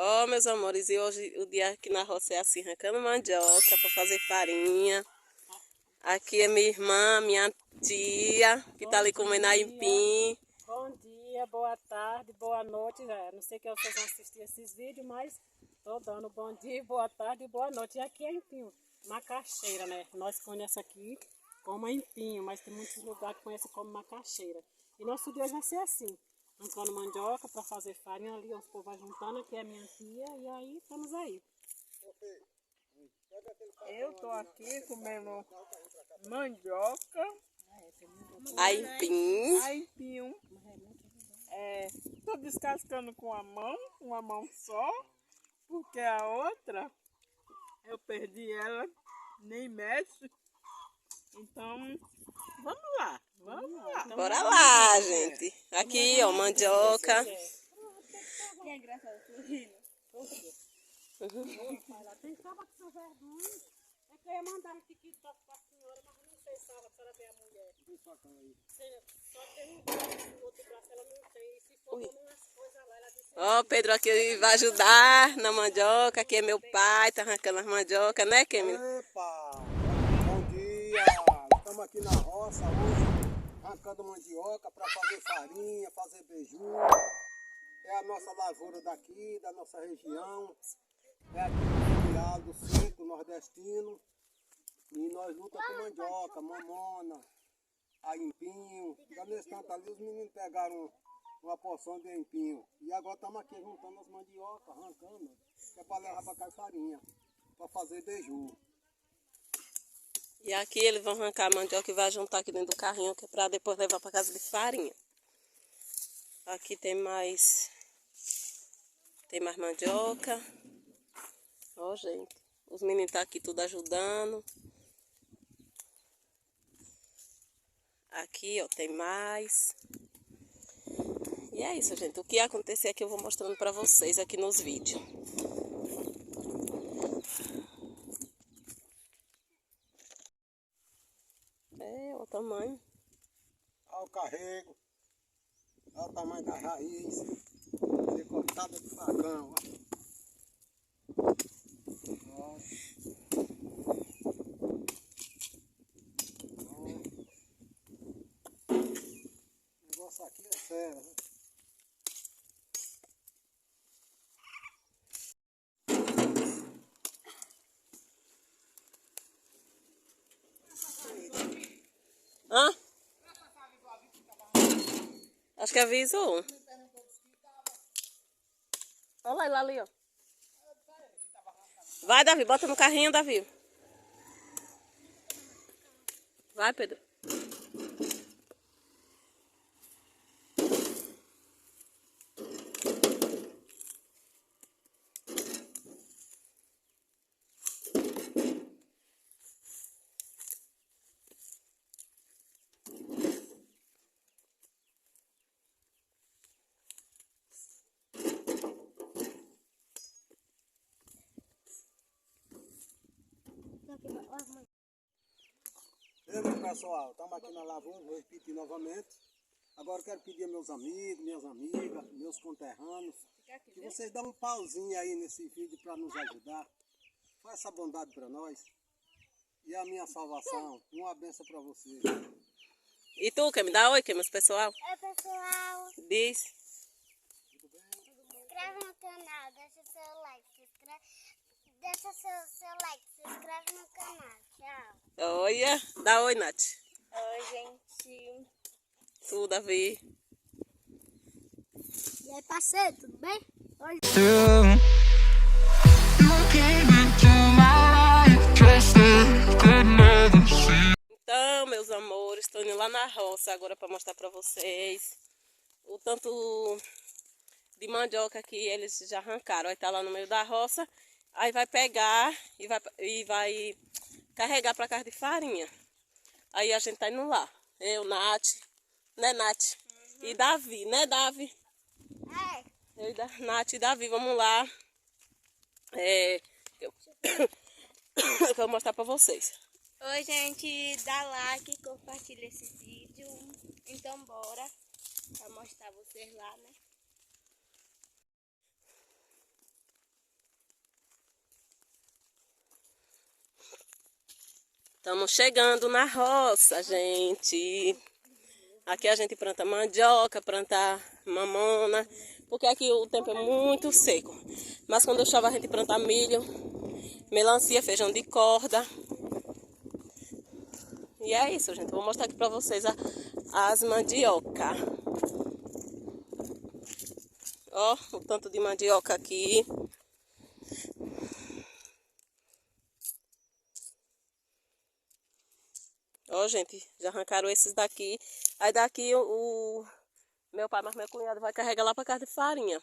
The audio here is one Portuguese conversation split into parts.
Ó, meus amores, e hoje o dia aqui na roça é assim, arrancando mandioca para fazer farinha. Aqui é minha irmã, minha tia, que tá ali comendo aipim. Bom dia, boa tarde, boa noite. Não sei que vocês vão assistir esses vídeos, mas tô dando bom dia, boa tarde e boa noite. E aqui é aipim, macaxeira, né? Nós conhecemos aqui como aipim, mas tem muitos lugares que conhecem como macaxeira. E nosso dia vai ser assim, arrancando mandioca para fazer farinha ali, os povos vai juntando, aqui é minha tia, e aí estamos aí. Eu tô aqui comendo mandioca, Aipim. aipim. Tô descascando com uma mão só, porque a outra eu perdi ela, nem mexe. Então, vamos lá. Bora lá, gente. Aqui, ó, mandioca. Que é engraçado, sorrindo. Tem sábado que são vergonha. É que eu ia mandar um TikTok pra senhora, mas eu não sei sábado se ela vê a mulher. Só tem um outro braço, ela não tem. E se for umas coisas lá, ela disse... Ó, Pedro aqui vai ajudar na mandioca. Aqui é meu pai, tá arrancando as mandioca, né, Kemina? Epa! Bom dia! Estamos aqui na roça hoje, arrancando mandioca para fazer farinha, fazer beiju. É a nossa lavoura daqui, da nossa região. É aqui do Piau, do centro nordestino. E nós lutamos com mandioca, mamona, aipim. Já nesse canto ali os meninos pegaram uma porção de aipim. E agora estamos aqui juntando as mandiocas, arrancando, que é para levar para cá farinha, para fazer beiju. E aqui eles vão arrancar a mandioca e vai juntar aqui dentro do carrinho, que é pra depois levar pra casa de farinha. Aqui tem mais mandioca. Ó, gente, os meninos tá aqui tudo ajudando. Aqui, ó, tem mais. E é isso, gente. O que acontecer aqui eu vou mostrando pra vocês aqui nos vídeos. É, olha o tamanho. Olha o carrego, olha o tamanho da raiz, ser cortada de facão. Ó. O negócio aqui é sério, né? Hã? Acho que avisou. Olha lá, ali, ó. Vai, Davi, bota no carrinho, Davi. Vai, Pedro. E aí, pessoal, estamos aqui na lavoura, vou repetir novamente. Agora quero pedir a meus amigos, minhas amigas, meus conterrâneos, que vocês dão um pauzinho aí nesse vídeo para nos ajudar. Faz essa bondade para nós. E a minha salvação, uma benção para vocês. E tu, Kemi? Dá oi, Kemi, pessoal. Oi, pessoal. Diz. Se inscreve no canal, deixa seu like, deixa seu like, se inscreve no canal. Tchau. Olha, dá oi, Nath. Oi, gente. Tu, Davi. E aí, parceiro, tudo bem? Oi. Então, meus amores, estou indo lá na roça agora para mostrar para vocês o tanto de mandioca que eles já arrancaram. Vai estar lá no meio da roça, aí vai pegar e vai carregar para casa de farinha. Aí a gente tá indo lá. Eu, Nath, né, Nath? E Davi, né, Davi? Eu, Nath e Davi, vamos lá. Eu vou mostrar para vocês. Oi, gente, dá like, compartilha esse vídeo. Então, bora pra mostrar vocês lá, né? Estamos chegando na roça, gente. Aqui a gente planta mandioca, planta mamona, porque aqui o tempo é muito seco. Mas quando chove a gente planta milho, melancia, feijão de corda. E é isso, gente. Vou mostrar aqui pra vocês as mandioca. Ó, o tanto de mandioca aqui. Ó, gente, já arrancaram esses daqui. Aí daqui o meu pai, mas meu cunhado vai carregar lá pra casa de farinha.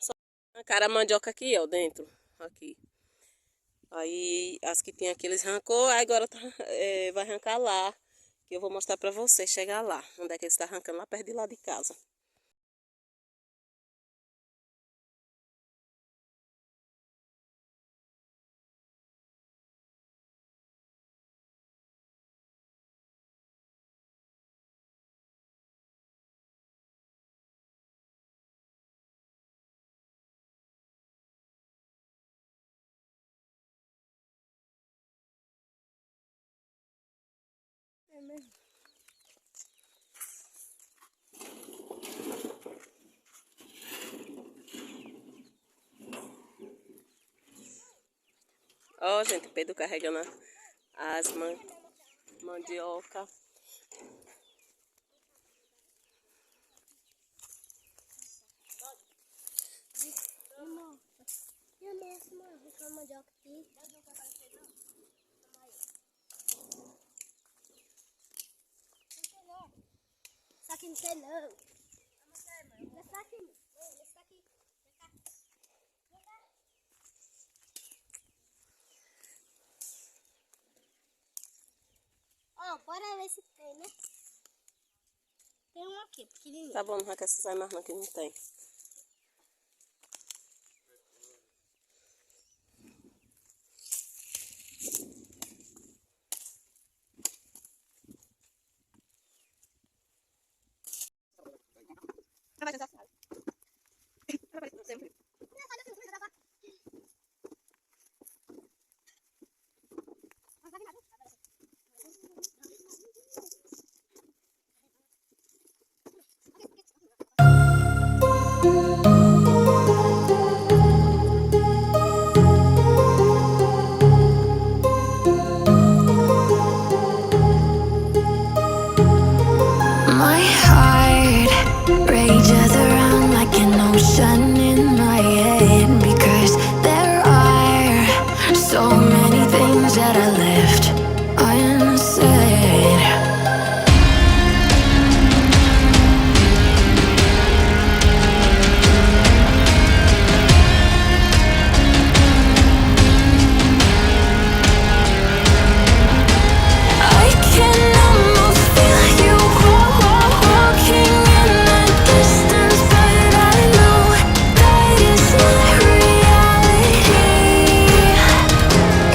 Só arrancaram a mandioca aqui, ó, dentro. Aqui. Aí as que tem aqui eles arrancou, aí agora vai arrancar lá. Que eu vou mostrar pra vocês chegar lá. Onde é que eles estão arrancando? Lá perto de lá de casa. É mesmo. Ó, gente, Pedro carregando as mandioca. Eu mesmo arrancar mandioca aqui. Isso aqui não tem não. Isso aqui. Isso aqui. Ó, bora ver se tem, né? Tem um aqui, pequenininho. Tá bom, não arranca essas aí, mas não, que não tem. My heart rages around like an ocean in my head, because there are so many things that I left unsaid. I can almost feel you walking in the distance, but I know that is not reality.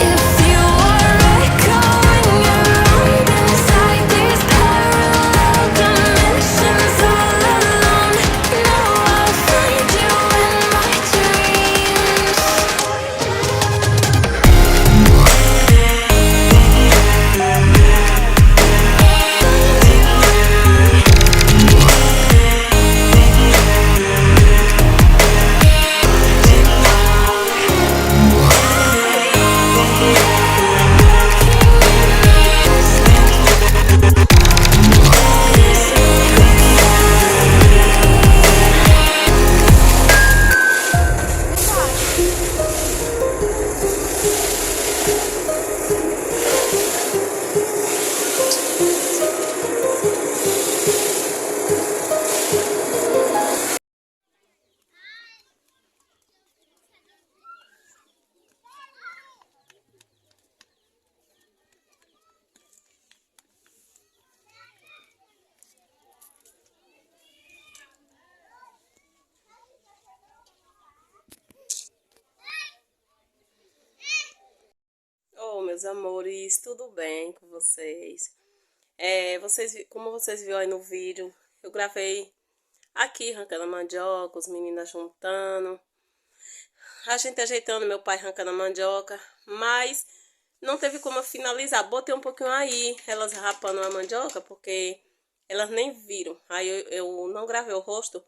If you are echoing around inside these parallel dimensions all alone, know I'll find you in my dreams. Oh, meus amores, tudo bem com vocês? Como vocês viram aí no vídeo, eu gravei aqui arrancando a mandioca, os meninos juntando, a gente ajeitando, meu pai arrancando a mandioca, mas não teve como eu finalizar. Botei um pouquinho aí, elas rapando a mandioca, porque elas nem viram. Aí eu não gravei o rosto,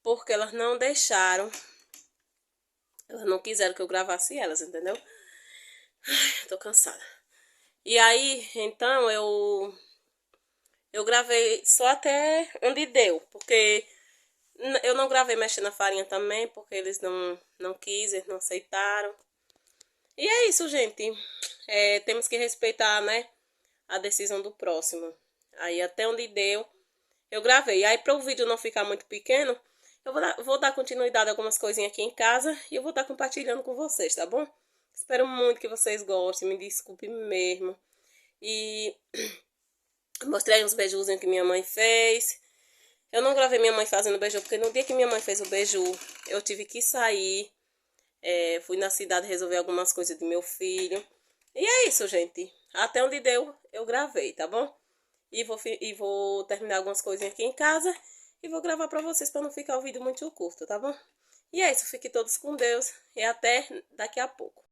porque elas não deixaram. Elas não quiseram que eu gravasse elas, entendeu? Ai, tô cansada. E aí, então, eu gravei só até onde deu, porque eu não gravei mexendo na farinha também, porque eles não quiseram, não aceitaram. E é isso, gente. Temos que respeitar, né, a decisão do próximo. Aí até onde deu, eu gravei. Aí para o vídeo não ficar muito pequeno, eu vou dar continuidade a algumas coisinhas aqui em casa e eu vou estar compartilhando com vocês, tá bom? Espero muito que vocês gostem, me desculpe mesmo. E mostrei uns beijuzinhos que minha mãe fez. Eu não gravei minha mãe fazendo beiju, porque no dia que minha mãe fez o beiju, eu tive que sair. Fui na cidade resolver algumas coisas do meu filho. E é isso, gente. Até onde deu, eu gravei, tá bom? E vou terminar algumas coisinhas aqui em casa. E vou gravar pra vocês, pra não ficar o vídeo muito curto, tá bom? E é isso, fiquem todos com Deus. E até daqui a pouco.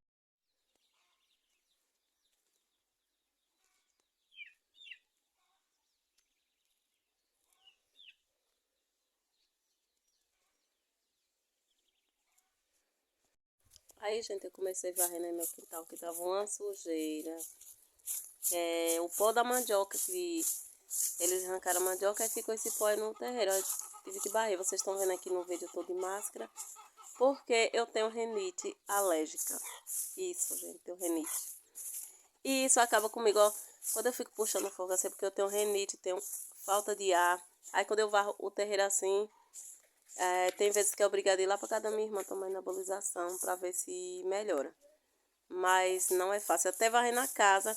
Aí, gente, eu comecei a varrer no meu quintal, que tava uma sujeira. O pó da mandioca, que eles arrancaram a mandioca e ficou esse pó aí no terreiro. Eu tive que varrer. Vocês estão vendo aqui no vídeo, eu tô de máscara, porque eu tenho rinite alérgica. Isso, gente, tenho rinite. E isso acaba comigo, ó. Quando eu fico puxando fogo assim, porque eu tenho rinite, tenho falta de ar. Aí quando eu varro o terreiro assim, tem vezes que é obrigada a ir lá para casa da minha irmã tomar nebulização para ver se melhora. Mas não é fácil. Até varrer na casa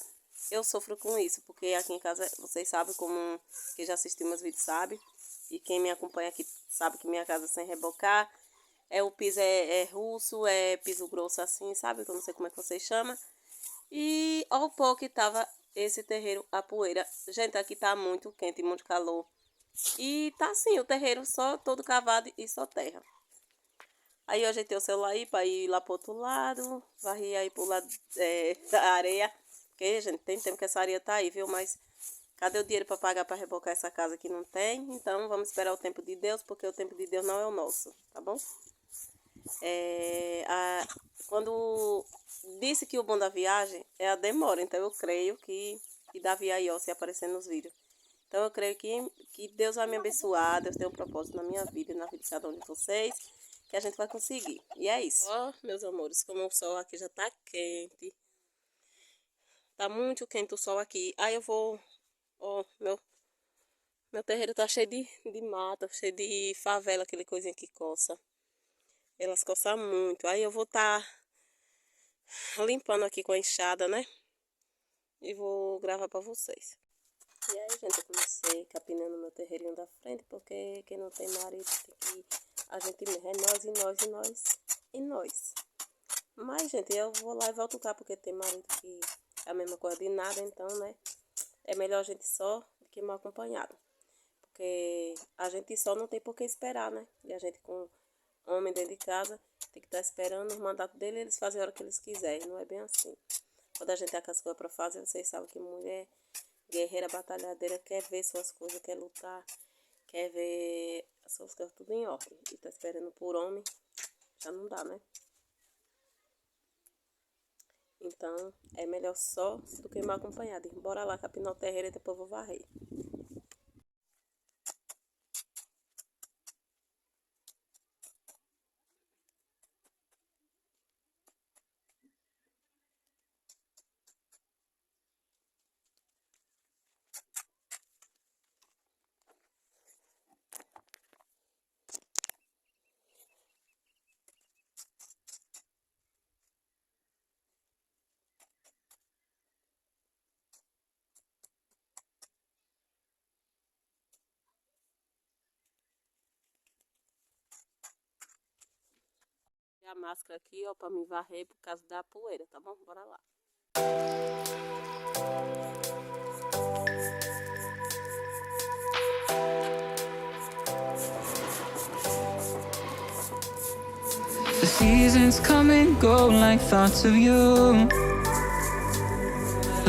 eu sofro com isso, porque aqui em casa vocês sabem, como quem já assistiu meus vídeos sabe, e quem me acompanha aqui sabe que minha casa sem rebocar, o piso é russo, é piso grosso assim, sabe? Que eu não sei como é que vocês chamam. E olha o pó que tava esse terreiro, a poeira. Gente, aqui tá muito quente, muito calor. E tá assim, o terreiro só todo cavado e só terra. Aí eu ajeitei o celular aí pra ir lá pro outro lado. Varri aí pro lado da areia. Porque, gente, tem tempo que essa areia tá aí, viu? Mas cadê o dinheiro pra pagar pra rebocar essa casa que não tem? Então vamos esperar o tempo de Deus, porque o tempo de Deus não é o nosso, tá bom? Quando disse que o bom da viagem é a demora, então eu creio que Davi aí, ó, se aparecer nos vídeos. Então eu creio que Deus vai me abençoar, Deus tem um propósito na minha vida e na vida de cada um de vocês, que a gente vai conseguir. E é isso. Ó, meus amores, como o sol aqui já tá quente. Tá muito quente o sol aqui. Aí eu vou, ó, meu terreiro tá cheio de mata, cheio de favela, aquele coisinha que coça. Elas coçam muito. Aí eu vou estar limpando aqui com a enxada, né? E vou gravar pra vocês. E aí, gente, eu comecei capinando meu terreirinho da frente, porque quem não tem marido tem que... A gente é nós, e nós, e nós, e nós. Mas, gente, eu vou lá e volto cá, porque tem marido que é a mesma coisa de nada, então, né? É melhor a gente só do que mal acompanhado. Porque a gente só não tem por que esperar, né? E a gente com homem dentro de casa tem que estar esperando o mandato dele, eles fazem a hora que eles quiserem. Não é bem assim. Quando a gente tem as coisas para fazer, vocês sabem que mulher guerreira, batalhadeira, quer ver suas coisas, quer lutar, quer ver as suas coisas tudo em ordem. E tá esperando por homem, já não dá, né? Então, é melhor só do que mal acompanhado. Bora lá capinar o terreiro e depois eu vou varrer. A máscara aqui, ó, pra me varrer por causa da poeira, tá bom? Bora lá. The seasons come and go like thoughts of you.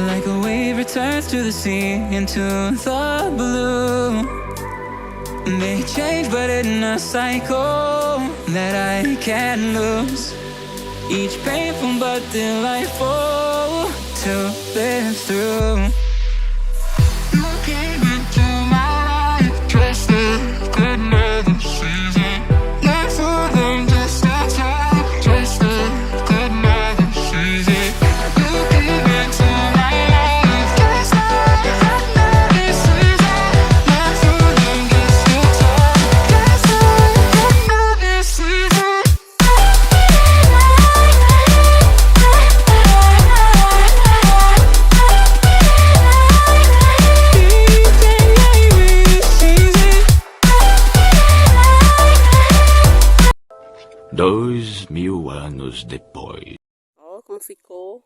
like a wave returns to the sea, into the blue. They change, but in a cycle that I can't lose. Each painful but delightful to live through. You came into my life, just like another season. Not for them, just a time, just like another season. You came into my life, just like another season. Not for them, just a time, just like another season. Dois mil anos depois. Ó, como ficou.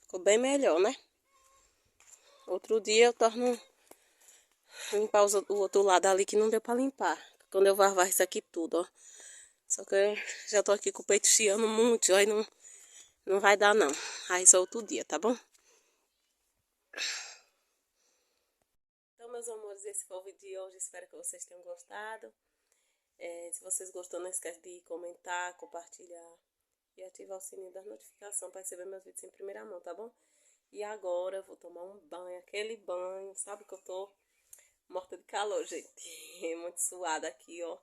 Ficou bem melhor, né? Outro dia eu torno limpar o outro lado ali que não deu pra limpar. Quando eu varvar isso aqui tudo, ó. Só que eu já tô aqui com o peito chiando muito, aí não vai dar não. Aí só outro dia, tá bom? Então, meus amores, esse foi o vídeo de hoje. Espero que vocês tenham gostado. Se vocês gostou, não esquece de comentar, compartilhar e ativar o sininho da notificação para receber meus vídeos em primeira mão, tá bom? E agora eu vou tomar um banho, aquele banho, sabe que eu tô morta de calor, gente. Muito suada aqui, ó.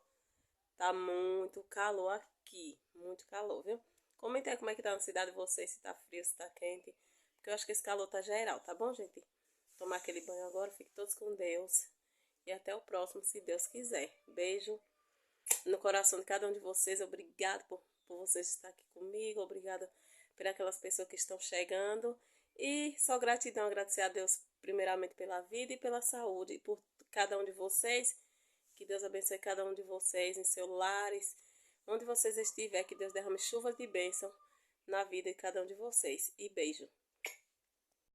Tá muito calor aqui, muito calor, viu? Comenta aí como é que tá na cidade de vocês, se tá frio, se tá quente. Porque eu acho que esse calor tá geral, tá bom, gente? Tomar aquele banho agora, fiquem todos com Deus. E até o próximo, se Deus quiser. Beijo no coração de cada um de vocês. Obrigado por vocês estar aqui comigo. Obrigada por aquelas pessoas que estão chegando. E só gratidão, agradecer a Deus primeiramente pela vida e pela saúde. E por cada um de vocês. Que Deus abençoe cada um de vocês em seus lares. Onde vocês estiverem, que Deus derrame chuvas de bênção na vida de cada um de vocês. E beijo.